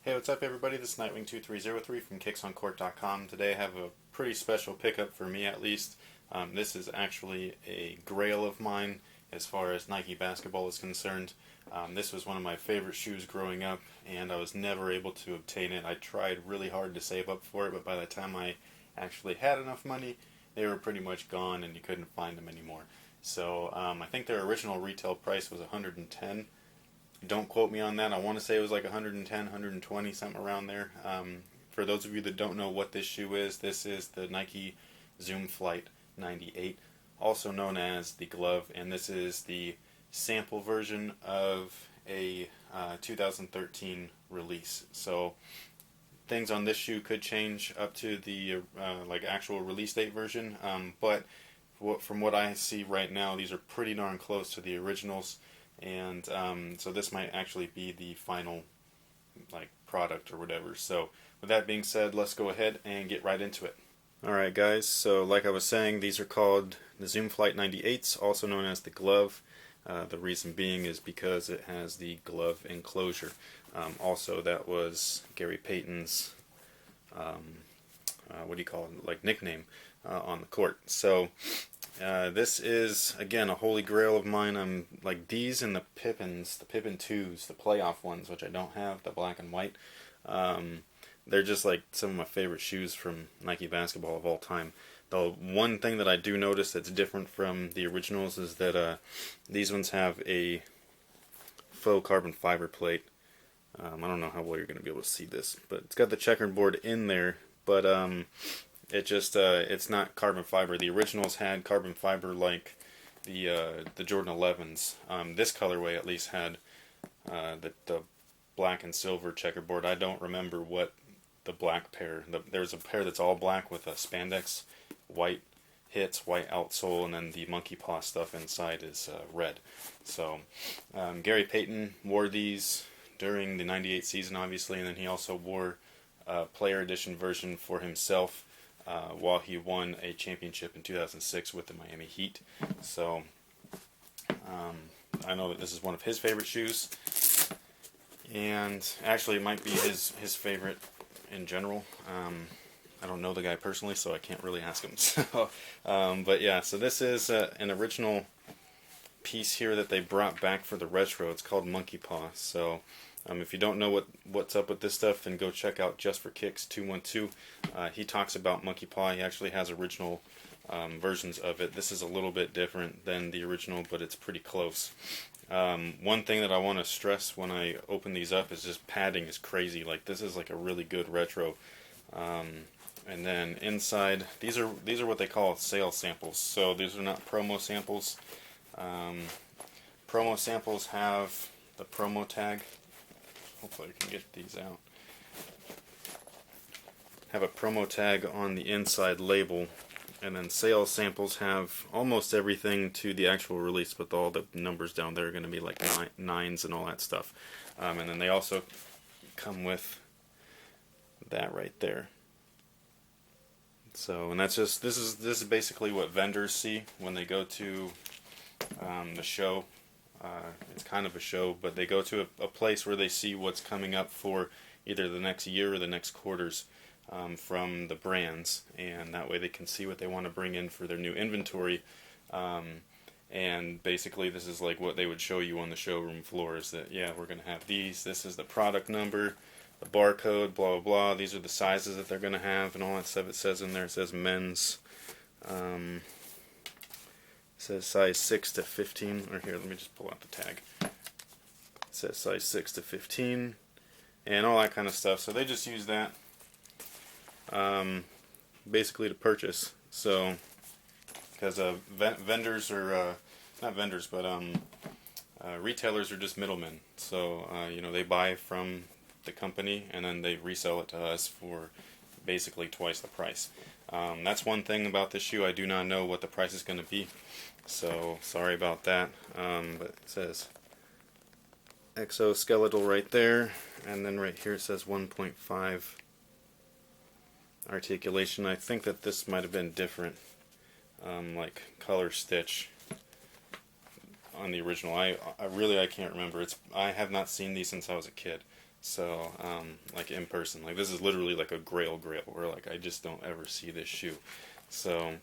Hey, what's up everybody? This is Nightwing2303 from kicksoncourt.com. Today I have a pretty special pickup for me at least. This is actually a grail of mine as far as Nike basketball is concerned. This was one of my favorite shoes growing up and I was never able to obtain it. I tried really hard to save up for it, but by the time I actually had enough money, they were pretty much gone and you couldn't find them anymore. So I think their original retail price was $110. Don't quote me on that. I want to say it was like 110, 120, something around there. For those of you that don't know what this shoe is, this is the Nike Zoom Flight 98, also known as the glove, and this is the sample version of a 2013 release. So things on this shoe could change up to the like actual release date version, but from what I see right now, these are pretty darn close to the originals. And so this might actually be the final like product or whatever. So with that being said, let's go ahead and get right into it. Alright guys, so like I was saying, these are called the Zoom Flight 98s, also known as the glove. The reason being is because it has the glove enclosure. Also, that was Gary Payton's what do you call it, like nickname on the court. So this is, again, a holy grail of mine. I'm like these and the Pippins, the Pippin 2s, the playoff ones, which I don't have, the black and white. They're just like some of my favorite shoes from Nike basketball of all time. The one thing that I do notice that's different from the originals is that these ones have a faux carbon fiber plate. I don't know how well you're going to be able to see this, but it's got the checkerboard in there, but it just it's not carbon fiber. The originals had carbon fiber like the Jordan 11s. This colorway at least had the black and silver checkerboard. I don't remember what the black pair. There's a pair that's all black with a spandex white hits, white outsole, and then the monkey paw stuff inside is red. So Gary Payton wore these during the '98 season, obviously, and then he also wore a player edition version for himself while he won a championship in 2006 with the Miami Heat. So I know that this is one of his favorite shoes, and actually it might be his favorite in general. I don't know the guy personally, so I can't really ask him. So, but yeah, so this is an original piece here that they brought back for the retro. It's called Monkey Paw. So if you don't know what's up with this stuff, then go check out Just for Kicks 212. He talks about Monkey Paw. He actually has original versions of it. This is a little bit different than the original, but it's pretty close. One thing that I want to stress when I open these up is just padding is crazy. Like, this is like a really good retro. And then inside, these are what they call sales samples. So these are not promo samples. Promo samples have the promo tag. Hopefully I can get these out. Have a promo tag on the inside label, and then sales samples have almost everything to the actual release, but all the numbers down there are going to be like nines and all that stuff. And then they also come with that right there. So, and that's just this is basically what vendors see when they go to the show. It's kind of a show, but they go to a place where they see what's coming up for either the next year or the next quarters from the brands, and that way they can see what they want to bring in for their new inventory. And basically this is like what they would show you on the showroom floor, is that, yeah, we're going to have these, this is the product number, the barcode, blah blah blah, these are the sizes that they're going to have, and all that stuff it says in there. It says men's, it says size 6 to 15, or here, let me just pull out the tag. It says size 6 to 15, and all that kind of stuff. So they just use that basically to purchase. So, because vendors are, not vendors, but retailers are just middlemen. So, you know, they buy from the company and then they resell it to us for basically twice the price. That's one thing about this shoe. I do not know what the price is going to be, so sorry about that. But it says exoskeletal right there, and then right here it says 1.5 articulation. I think that this might have been different, like color stitch on the original. I can't remember. I have not seen these since I was a kid, So, like in person, like this is literally like a grail where like I just don't ever see this shoe. So,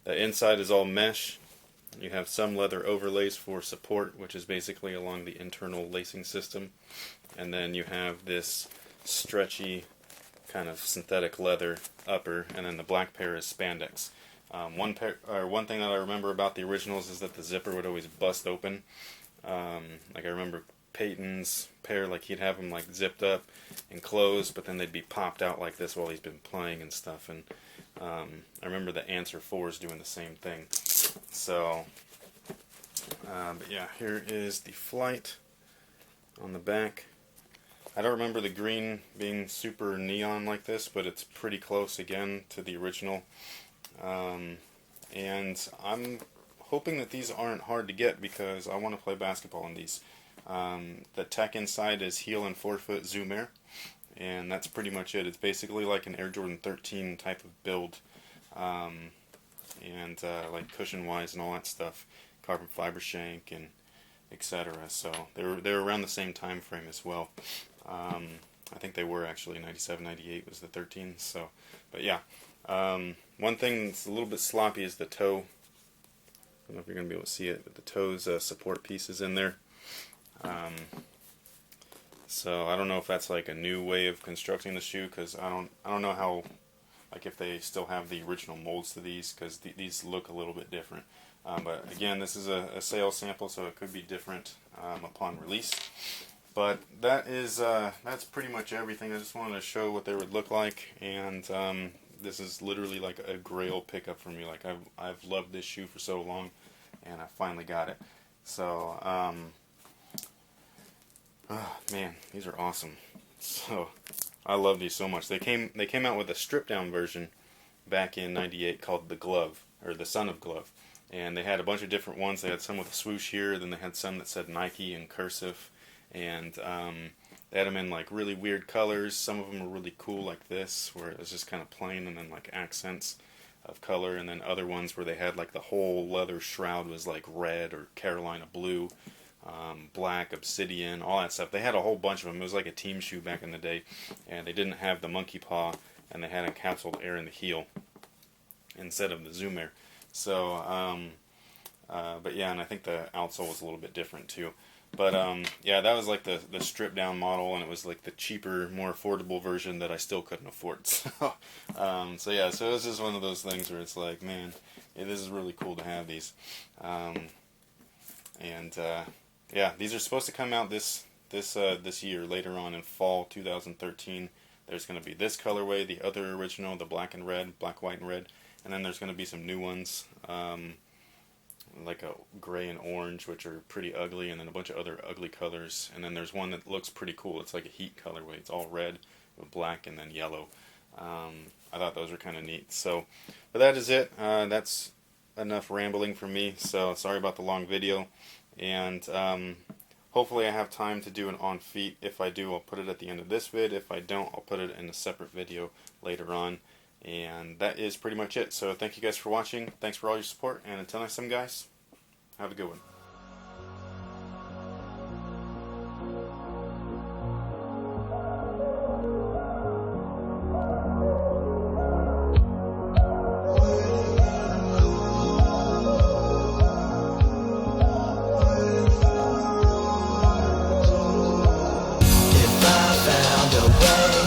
the inside is all mesh. You have some leather overlays for support, which is basically along the internal lacing system. And then you have this stretchy kind of synthetic leather upper, and then the black pair is spandex. One thing that I remember about the originals is that the zipper would always bust open. Like I remember Peyton's pair, like he'd have them like zipped up and closed, but then they'd be popped out like this while he's been playing and stuff. And I remember the Answer 4s doing the same thing. So, but yeah, here is the Flight on the back. I don't remember the green being super neon like this, but it's pretty close again to the original. And I'm hoping that these aren't hard to get because I want to play basketball in these. The tech inside is heel and forefoot Zoom Air, and that's pretty much it. It's basically like an Air Jordan 13 type of build, and like cushion wise and all that stuff, carbon fiber shank and etc. So they're around the same time frame as well. I think they were actually 97, 98 was the 13. So, but yeah, one thing that's a little bit sloppy is the toe. I don't know if you're gonna be able to see it, but the toe's support piece is in there. So I don't know if that's like a new way of constructing the shoe, because I don't know how, like if they still have the original molds to these, because these look a little bit different. But again, this is a sales sample, so it could be different upon release. But that is that's pretty much everything. I just wanted to show what they would look like, and this is literally like a grail pickup for me. Like I've loved this shoe for so long, and I finally got it. So oh, man, these are awesome. So I love these so much. They came out with a stripped down version back in '98 called the Glove, or the Son of Glove, and they had a bunch of different ones. They had some with a swoosh here, then they had some that said Nike in cursive, and they had them in like really weird colors. Some of them were really cool, like this, where it was just kind of plain and then like accents of color, and then other ones where they had like the whole leather shroud was like red or Carolina blue, black, obsidian, all that stuff. They had a whole bunch of them. It was like a team shoe back in the day, and they didn't have the monkey paw, and they had encapsulated air in the heel instead of the Zoom Air. So, but yeah, and I think the outsole was a little bit different too. But yeah, that was like the stripped down model, and it was like the cheaper, more affordable version that I still couldn't afford. So, so yeah, so it was just one of those things where it's like, man, yeah, this is really cool to have these. Yeah, these are supposed to come out this year, later on in fall 2013. There's going to be this colorway, the other original, the black and red, black, white, and red, and then there's going to be some new ones, like a gray and orange, which are pretty ugly, and then a bunch of other ugly colors, and then there's one that looks pretty cool. It's like a heat colorway. It's all red with black and then yellow. I thought those were kind of neat. So, but that is it. That's enough rambling for me, so sorry about the long video, and hopefully I have time to do an on feet. If I do, I'll put it at the end of this vid. If I don't, I'll put it in a separate video later on. And that is pretty much it. So thank you guys for watching. Thanks for all your support. And until next time, guys, have a good one. If I found a way